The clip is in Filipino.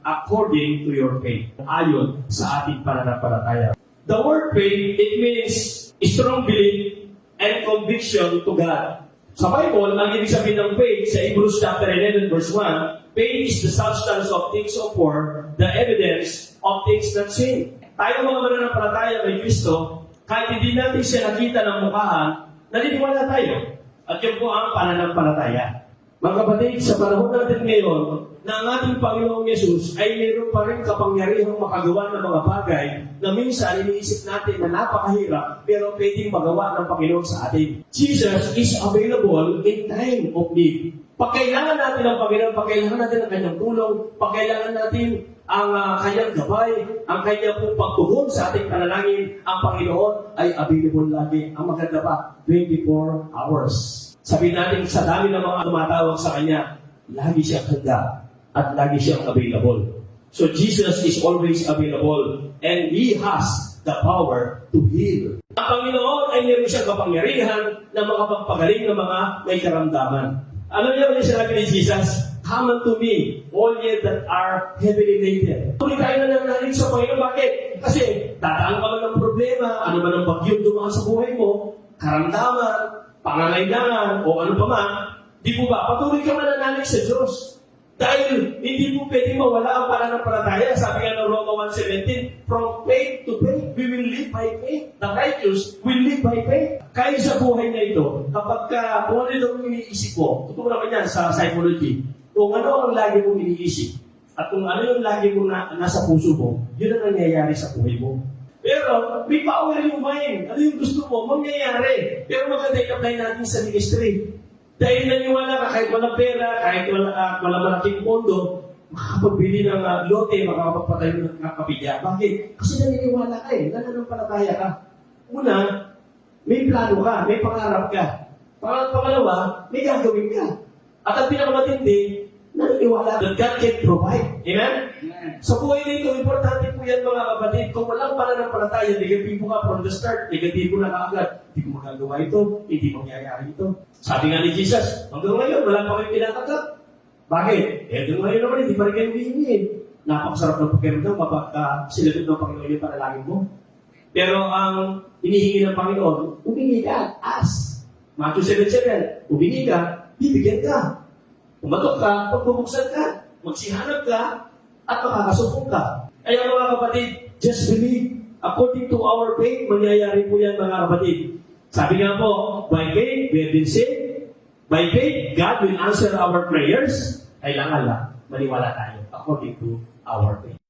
according to your faith. Ayon sa ating pananampalataya. The word faith, it means strong belief and conviction to God. Sa Bible, ang ibig sabihin ng faith, sa Hebrews chapter 11, verse 1, faith is the substance of things hoped for, the evidence of things not seen. Tayo mga mananampalataya kay Kristo, kahit hindi natin siya nakita ng mukhaan, naniniwala tayo. At yun po ang pananampalataya. Mga kapatid, sa panahon natin ngayon, na ang ating Panginoong Yesus ay mayroon pa rin kapangyarihang makagawa ng mga bagay na minsan iniisip natin na napakahirap pero pwedeng magawa ng Panginoon sa atin. Jesus is available in time of need. Pagkailangan natin ang Panginoon, pagkailangan natin ang kanyang tulong, pagkailangan natin ang kanyang gabay, ang kanyang pong pagtugon sa ating panalangin, ang Panginoon ay available lagi. Ang maganda pa, 24 hours. Sabihin natin sa dami ng mga tumatawag sa Kanya, lagi siyang handa at lagi siyang available. So Jesus is always available and He has the power to heal. Ang Panginoon ay meron siyang kapangyarihan na makapagpagaling ng mga may karamdaman. Alam niyo yung sinabi ni Jesus? Come unto me, all ye that are heavily laden. Tuloy tayo na nananalig sa Panginoon. Bakit? Kasi dadaan ka man ng problema, ano man ang bagyong dumaan sa buhay mo, karamdaman, pangangailangan, o ano pa man, di po ba, patuloy ka mananalig sa Diyos. Dahil hindi po pwede mawala ang pananampalataya. Sabi nga ng Roma 1:17, from faith to faith, we will live by faith. The righteous will live by faith. Kaya sa buhay na ito, kapag kung ano yung iniisip mo, totoo naman yan sa psychology, kung ano ang lagi mong iniisip, at kung ano yung lagi mong nasa puso mo, yun ang nangyayari sa buhay mo. Pero, may power yung mind. Ano yung gusto mo, mangyayari. Pero maganda i-apply natin sa ministry. Dahil naniwala ka, kahit walang pera, kahit walang malaking pondo, makakapagbili ng lote, makakapagpatayo ng kapilya. Bakit? Kasi naniniwala ka nananampalataya ka. Una, may plano ka, may pangarap ka. Pangalawa, may gagawin ka. At ang pinakamatindi, naniniwala that God can provide. Amen? Sa buhay nito, importante po yan mga kapatid. Kung walang pananampalataya, negatibo ka from the start, negatibo na kaagad. Hindi ko magagawa ito, hindi mangyayari ito. Sabi nga ni Jesus, hanggang ngayon, wala pa kayong tinatanggap. Bakit? Hanggang ngayon naman, hindi pa rin kayo hihingin. Napakasarap ng pakiramdam kapag sinagot ng Panginoon yung panalangin mo. Pero ang hinihingi ng Panginoon, humingi ka, ask. Matthew 7:7, humingi ka, bibigyan ka. Umatok ka, pagbubuksan ka, magsihanap ka, at makakasupong ka. Kaya mga kapatid, just believe. According to our faith, mangyayari po yan mga kapatid. Sabi nga po, by faith, we have been saved. By faith, God will answer our prayers. Kailangan lang, maniwala tayo according to our faith.